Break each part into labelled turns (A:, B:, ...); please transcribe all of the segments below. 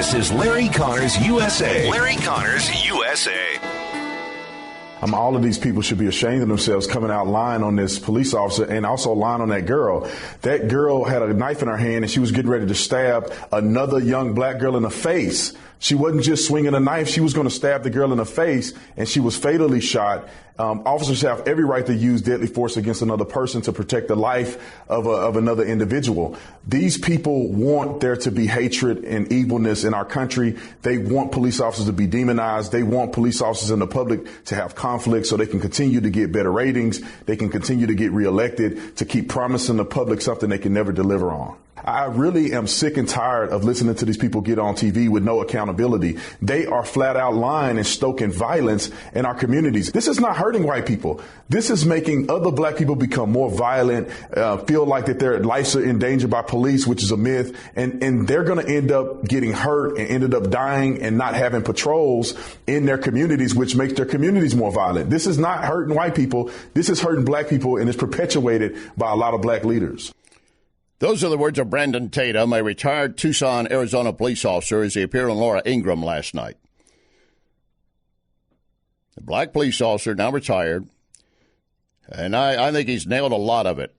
A: This is Larry Connors USA. Larry Connors USA.
B: All of these people should be ashamed of themselves coming out lying on this police officer and also lying on that girl. That girl had a knife in her hand and she was getting ready to stab another young black girl in the face. She wasn't just swinging a knife. She was going to stab the girl in the face, and she was fatally shot. Officers have every right to use deadly force against another person to protect the life of another individual. These people want there to be hatred and evilness in our country. They want police officers to be demonized. They want police officers in the public to have conflict so they can continue to get better ratings. They can continue to get reelected, to keep promising the public something they can never deliver on. I really am sick and tired of listening to these people get on TV with no accountability. They are flat out lying and stoking violence in our communities. This is not hurting white people. This is making other black people become more violent, feel like that their lives are in danger by police, which is a myth. And they're going to end up getting hurt and ended up dying and not having patrols in their communities, which makes their communities more violent. This is not hurting white people. This is hurting black people, and it's perpetuated by a lot of black leaders.
C: Those are the words of Brandon Tatum, a retired Tucson, Arizona police officer, as he appeared on Laura Ingraham last night. A black police officer, now retired, and I think he's nailed a lot of it.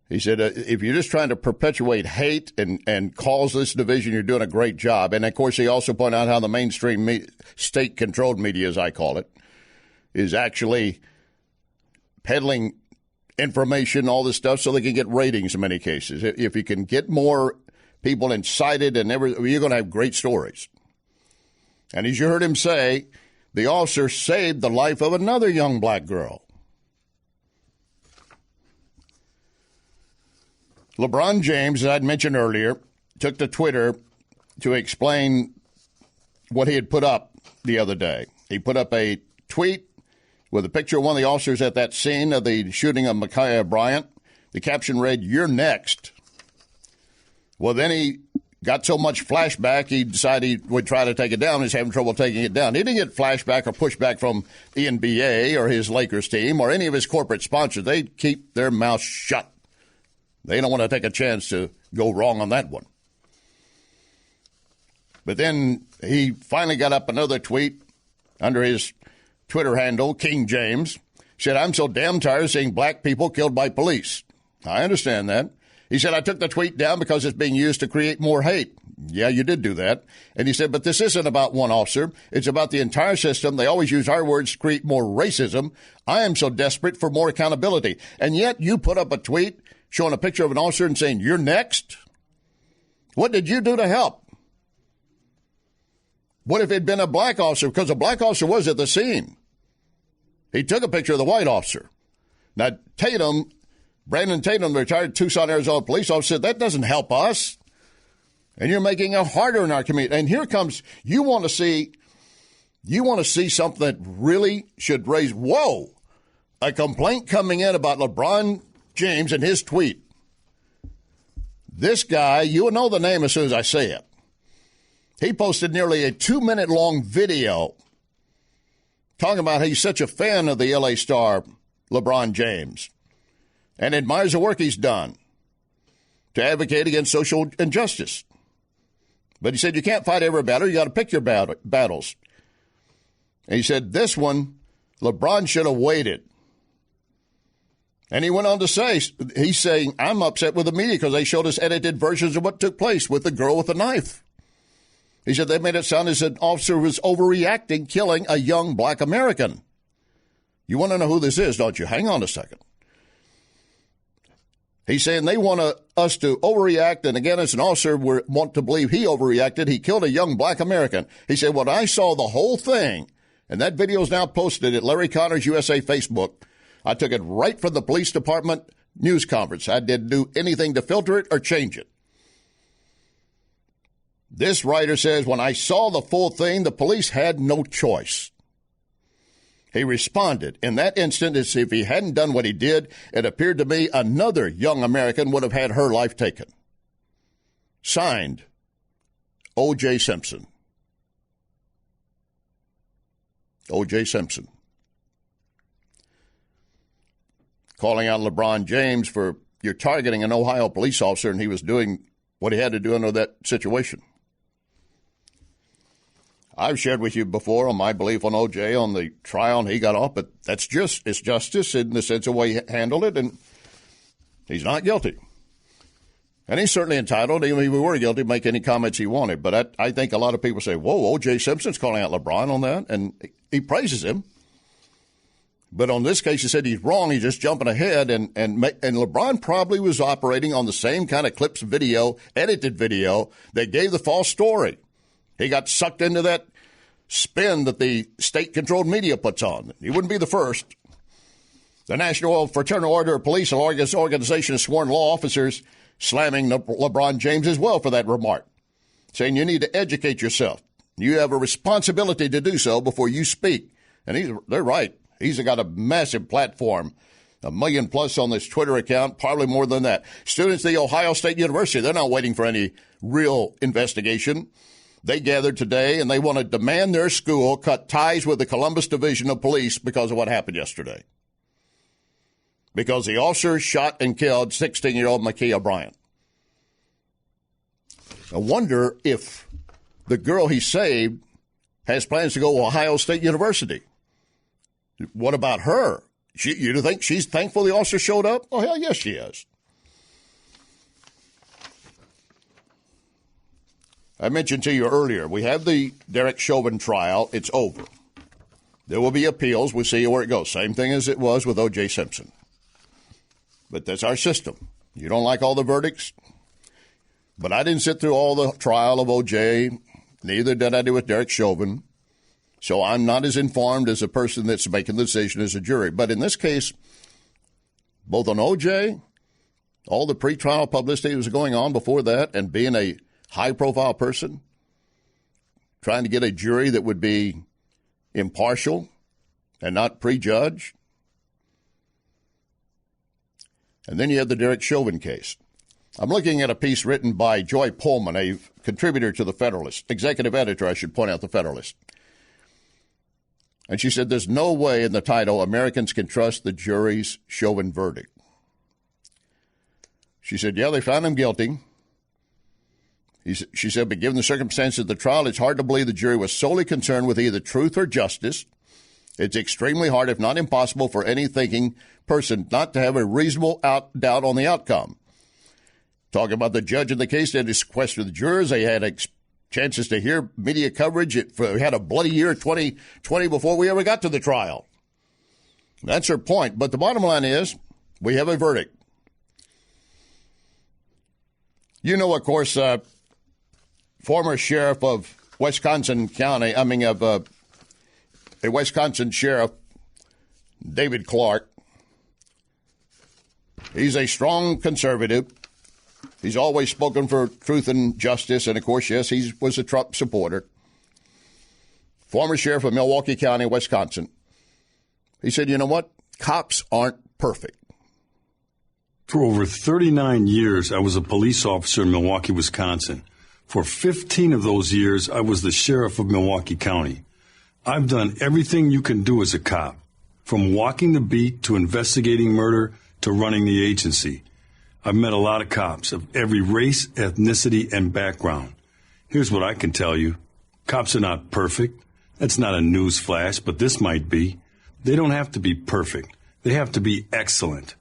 C: He said, if you're just trying to perpetuate hate and cause this division, you're doing a great job. And, of course, he also pointed out how the mainstream state-controlled media, as I call it, is actually peddling information, all this stuff, so they can get ratings in many cases. If you can get more people incited and you're going to have great stories. And as you heard him say, the officer saved the life of another young black girl. LeBron James, as I'd mentioned earlier, took to Twitter to explain what he had put up the other day. He put up a tweet with a picture of one of the officers at that scene of the shooting of Ma'Khia Bryant. The caption read, "You're next." Well, then he got so much flashback, he decided he would try to take it down. He's having trouble taking it down. He didn't get flashback or pushback from the NBA or his Lakers team or any of his corporate sponsors. They keep their mouths shut. They don't want to take a chance to go wrong on that one. But then he finally got up another tweet under his Twitter handle, King James, said, "I'm so damn tired of seeing black people killed by police." I understand that. He said, "I took the tweet down because it's being used to create more hate." Yeah, you did do that. And he said, "But this isn't about one officer. It's about the entire system. They always use our words to create more racism. I am so desperate for more accountability. And yet you put up a tweet showing a picture of an officer and saying, 'You're next.' What did you do to help? What if it had been a black officer? Because a black officer was at the scene. He took a picture of the white officer." Now, Brandon Tatum, the retired Tucson, Arizona police officer, said, "That doesn't help us. And you're making it harder in our community." And here comes, you want to see something that really should raise, whoa, a complaint coming in about LeBron James and his tweet. This guy, you will know the name as soon as I say it. He posted nearly a 2-minute-long video talking about how he's such a fan of the L.A. star, LeBron James, and admires the work he's done to advocate against social injustice. But he said, you can't fight every battle. You got to pick your battles. And he said, this one, LeBron should have waited. And he went on to say, he's saying, "I'm upset with the media because they showed us edited versions of what took place with the girl with the knife." He said they made it sound as an officer was overreacting, killing a young black American. You want to know who this is, don't you? Hang on a second. He's saying they want us to overreact, and again, as an officer, we want to believe he overreacted. He killed a young black American. He said, when I saw the whole thing, and that video is now posted at Larry Connors USA Facebook, I took it right from the police department news conference. I didn't do anything to filter it or change it. This writer says, when I saw the full thing, the police had no choice. He responded, in that instant, as if he hadn't done what he did, it appeared to me another young American would have had her life taken. Signed, O.J. Simpson. O.J. Simpson. Calling out LeBron James for, you're targeting an Ohio police officer, and he was doing what he had to do under that situation. I've shared with you before on my belief on O.J. on the trial, and he got off, but it's justice in the sense of the way he handled it, and he's not guilty. And he's certainly entitled, even if he were guilty, to make any comments he wanted. But I think a lot of people say, whoa, O.J. Simpson's calling out LeBron on that, and he praises him. But on this case, he said he's wrong. He's just jumping ahead, and LeBron probably was operating on the same kind of clips video, edited video, that gave the false story. He got sucked into that spin that the state-controlled media puts on. He wouldn't be the first. The National Fraternal Order of Police organization has sworn law officers slamming LeBron James as well for that remark, saying you need to educate yourself. You have a responsibility to do so before you speak. And they're right. He's got a massive platform, 1 million plus on this Twitter account, probably more than that. Students at the Ohio State University, they're not waiting for any real investigation. They gathered today, and they want to demand their school cut ties with the Columbus Division of Police because of what happened yesterday. Because the officer shot and killed 16-year-old Ma'Khia Bryant. I wonder if the girl he saved has plans to go to Ohio State University. What about her? You think she's thankful the officer showed up? Oh, hell yes, she is. I mentioned to you earlier, we have the Derek Chauvin trial. It's over. There will be appeals. We'll see where it goes. Same thing as it was with O.J. Simpson. But that's our system. You don't like all the verdicts? But I didn't sit through all the trial of O.J., neither did I do with Derek Chauvin. So I'm not as informed as a person that's making the decision as a jury. But in this case, both on O.J., all the pretrial publicity that was going on before that, and being a high-profile person, trying to get a jury that would be impartial and not prejudge. And then you have the Derek Chauvin case. I'm looking at a piece written by Joy Pullman, a contributor to The Federalist, executive editor, I should point out, The Federalist. And she said, there's no way in the title Americans can trust the jury's Chauvin verdict. She said, yeah, they found him guilty. She said, but given the circumstances of the trial, it's hard to believe the jury was solely concerned with either truth or justice. It's extremely hard, if not impossible, for any thinking person not to have a reasonable doubt on the outcome. Talking about the judge in the case, they had to sequester the jurors. They had chances to hear media coverage. We had a bloody year 2020 before we ever got to the trial. That's her point. But the bottom line is we have a verdict. You know, of course, former sheriff of Wisconsin County, a Wisconsin sheriff, David Clarke. He's a strong conservative. He's always spoken for truth and justice. And, of course, yes, he was a Trump supporter. Former sheriff of Milwaukee County, Wisconsin. He said, you know what? Cops aren't perfect.
D: For over 39 years, I was a police officer in Milwaukee, Wisconsin. For 15 of those years, I was the sheriff of Milwaukee County. I've done everything you can do as a cop, from walking the beat to investigating murder to running the agency. I've met a lot of cops of every race, ethnicity, and background. Here's what I can tell you. Cops are not perfect. That's not a news flash, but this might be. They don't have to be perfect. They have to be excellent.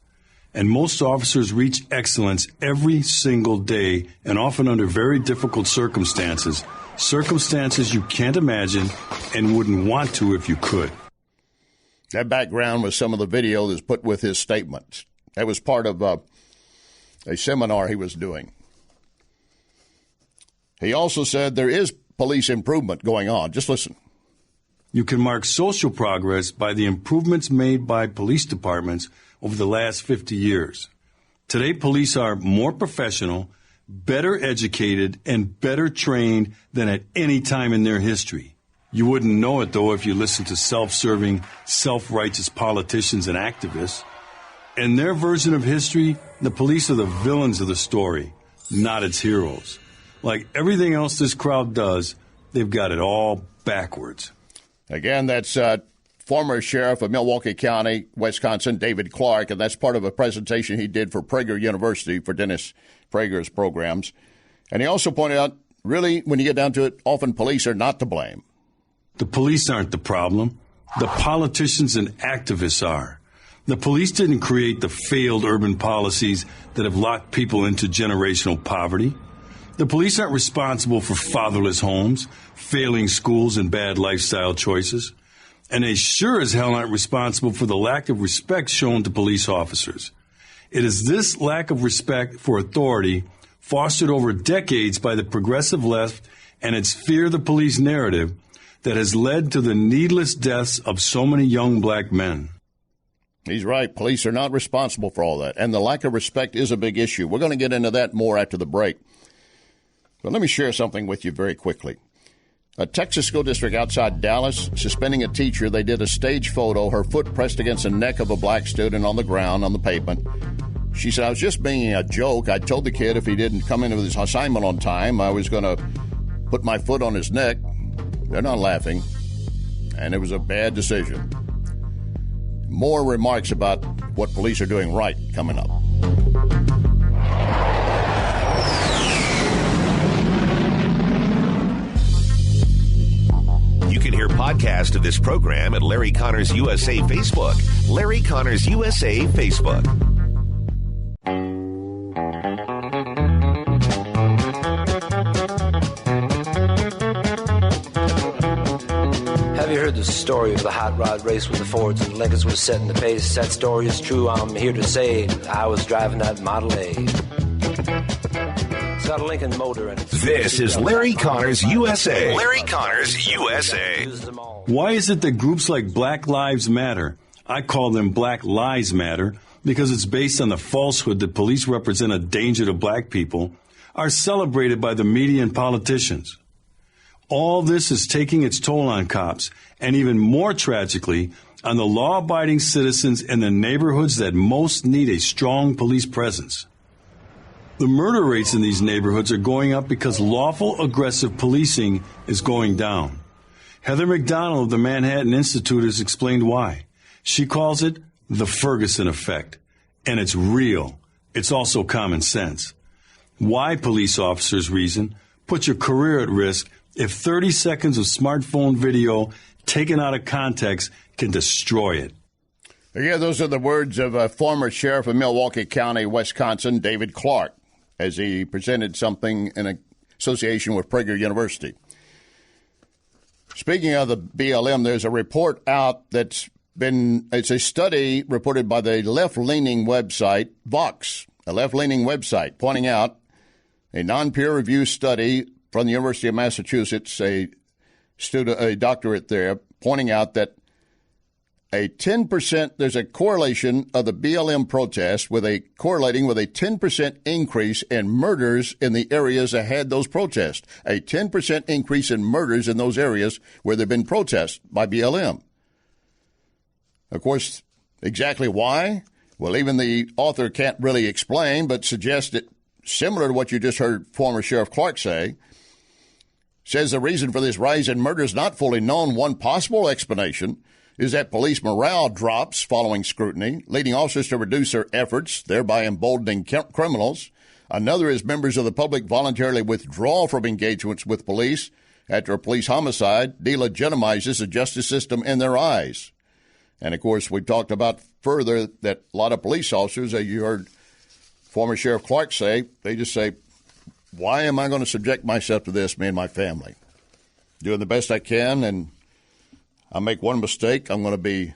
D: And most officers reach excellence every single day, and often under very difficult circumstances. Circumstances you can't imagine and wouldn't want to if you could.
C: That background was some of the video that's put with his statements. That was part of a seminar he was doing. He also said there is police improvement going on. Just listen.
D: You can mark social progress by the improvements made by police departments over the last 50 years. Today, police are more professional, better educated, and better trained than at any time in their history. You wouldn't know it, though, if you listened to self-serving, self-righteous politicians and activists. In their version of history, the police are the villains of the story, not its heroes. Like everything else this crowd does, they've got it all backwards.
C: Again, that's former sheriff of Milwaukee County, Wisconsin, David Clarke, and that's part of a presentation he did for Prager University for Dennis Prager's programs. And he also pointed out, really, when you get down to it, often police are not to blame.
D: The police aren't the problem. The politicians and activists are. The police didn't create the failed urban policies that have locked people into generational poverty. The police aren't responsible for fatherless homes, failing schools, and bad lifestyle choices. And they sure as hell aren't responsible for the lack of respect shown to police officers. It is this lack of respect for authority, fostered over decades by the progressive left and its fear the police narrative, that has led to the needless deaths of so many young black men.
C: He's right. Police are not responsible for all that. And the lack of respect is a big issue. We're going to get into that more after the break. But let me share something with you very quickly. A Texas school district outside Dallas suspending a teacher. They did a stage photo, her foot pressed against the neck of a black student on the ground on the pavement. She said, I was just being a joke. I told the kid if he didn't come in with his assignment on time, I was going to put my foot on his neck. They're not laughing. And it was a bad decision. More remarks about what police are doing right coming up.
A: You can hear podcast of this program at Larry Connors USA Facebook. Larry Connors USA Facebook.
E: Have you heard the story of the hot rod race with the Fords and Lincolns was setting the pace? That story is true, I'm here to say. I was driving that Model A. It's got a Lincoln motor in it.
A: This is Larry Connors USA. Larry Connors USA.
D: Why is it that groups like Black Lives Matter, I call them Black Lies Matter, because it's based on the falsehood that police represent a danger to black people, are celebrated by the media and politicians? All this is taking its toll on cops, and even more tragically, on the law-abiding citizens in the neighborhoods that most need a strong police presence. The murder rates in these neighborhoods are going up because lawful, aggressive policing is going down. Heather McDonald of the Manhattan Institute has explained why. She calls it the Ferguson effect, and it's real. It's also common sense. Why police officers reason, put your career at risk if 30 seconds of smartphone video taken out of context can destroy it.
C: Yeah, those are the words of a former sheriff of Milwaukee County, Wisconsin, David Clarke, as he presented something in association with Prager University. Speaking of the BLM, there's a report out it's a study reported by the left-leaning website, Vox, a left-leaning website, pointing out a non-peer-reviewed study from the University of Massachusetts, a doctorate there, pointing out that there's a correlation of the BLM protest correlating with a 10% increase in murders in the areas that had those protests. A 10% increase in murders in those areas where there have been protests by BLM. Of course, exactly why? Well, even the author can't really explain, but suggests that similar to what you just heard former Sheriff Clarke say, says the reason for this rise in murder is not fully known. One possible explanation is that police morale drops following scrutiny, leading officers to reduce their efforts, thereby emboldening criminals. Another is members of the public voluntarily withdraw from engagements with police after a police homicide delegitimizes the justice system in their eyes. And, of course, we talked about further that a lot of police officers, as you heard former Sheriff Clarke say, they just say, why am I going to subject myself to this, me and my family? Doing the best I can, and I make one mistake, I'm going to be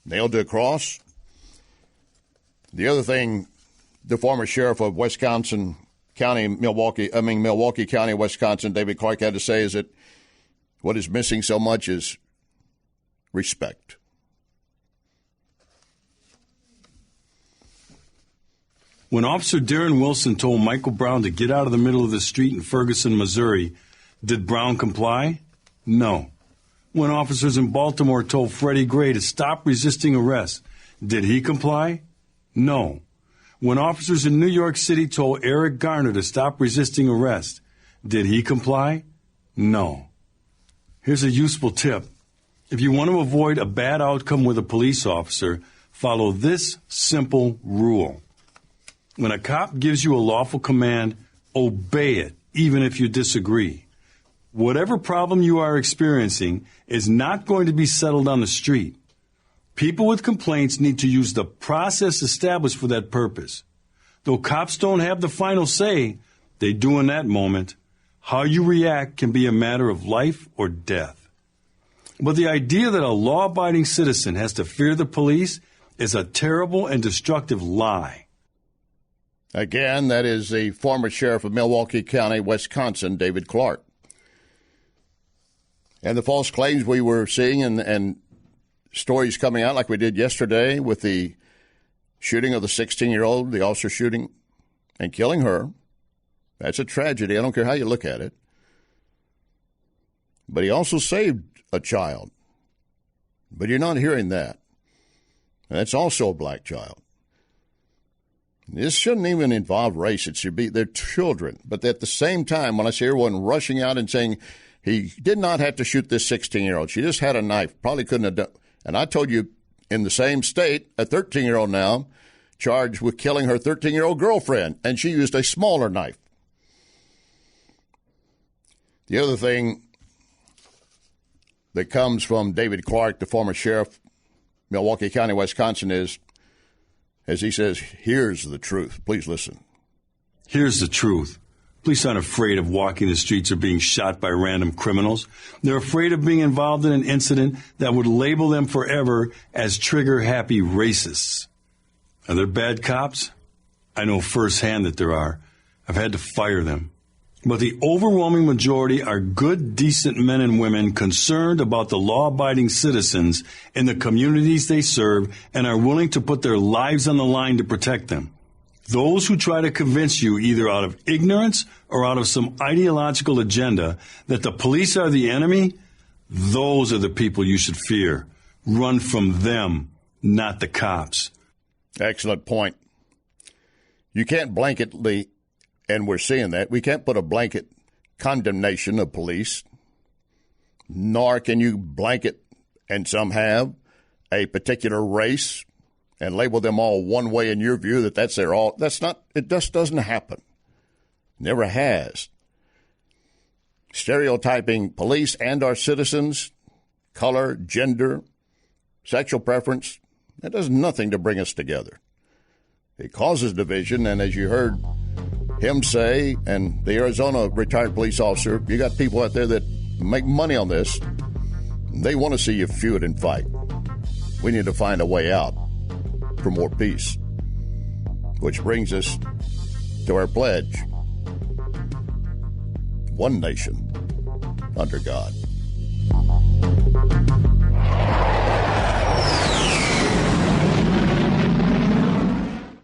C: nailed to a cross. The other thing the former sheriff of Milwaukee County, Wisconsin, David Clarke, had to say is that what is missing so much is respect.
D: When Officer Darren Wilson told Michael Brown to get out of the middle of the street in Ferguson, Missouri, did Brown comply? No. When officers in Baltimore told Freddie Gray to stop resisting arrest, did he comply? No. When officers in New York City told Eric Garner to stop resisting arrest, did he comply? No. Here's a useful tip. If you want to avoid a bad outcome with a police officer, follow this simple rule. When a cop gives you a lawful command, obey it, even if you disagree. Whatever problem you are experiencing is not going to be settled on the street. People with complaints need to use the process established for that purpose. Though cops don't have the final say, they do in that moment. How you react can be a matter of life or death. But the idea that a law-abiding citizen has to fear the police is a terrible and destructive lie.
C: Again, that is the former sheriff of Milwaukee County, Wisconsin, David Clarke. And the false claims we were seeing and stories coming out like we did yesterday with the shooting of the 16-year-old, the officer shooting and killing her. That's a tragedy. I don't care how you look at it. But he also saved a child. But you're not hearing that. And that's also a black child. This shouldn't even involve race. It should be their children. But at the same time, when I see everyone rushing out and saying he did not have to shoot this 16-year-old, she just had a knife, probably couldn't have done. And I told you, in the same state, a 13-year-old now charged with killing her 13-year-old girlfriend, and she used a smaller knife. The other thing that comes from David Clarke, the former sheriff, Milwaukee County, Wisconsin, is, as he says, here's the truth. Please listen.
D: Here's the truth. Police aren't afraid of walking the streets or being shot by random criminals. They're afraid of being involved in an incident that would label them forever as trigger-happy racists. Are there bad cops? I know firsthand that there are. I've had to fire them. But the overwhelming majority are good, decent men and women concerned about the law-abiding citizens in the communities they serve and are willing to put their lives on the line to protect them. Those who try to convince you, either out of ignorance or out of some ideological agenda, that the police are the enemy, those are the people you should fear. Run from them, not the cops.
C: Excellent point. You can't blanketly, and we're seeing that, we can't put a blanket condemnation of police, nor can you blanket, and some have, a particular race and label them all one way in your view, that's their all. That's not, it just doesn't happen. Never has. Stereotyping police and our citizens, color, gender, sexual preference, that does nothing to bring us together. It causes division, and as you heard him say, and the Arizona retired police officer, you got people out there that make money on this. They want to see you feud and fight. We need to find a way out for more peace. Which brings us to our pledge. One nation under God.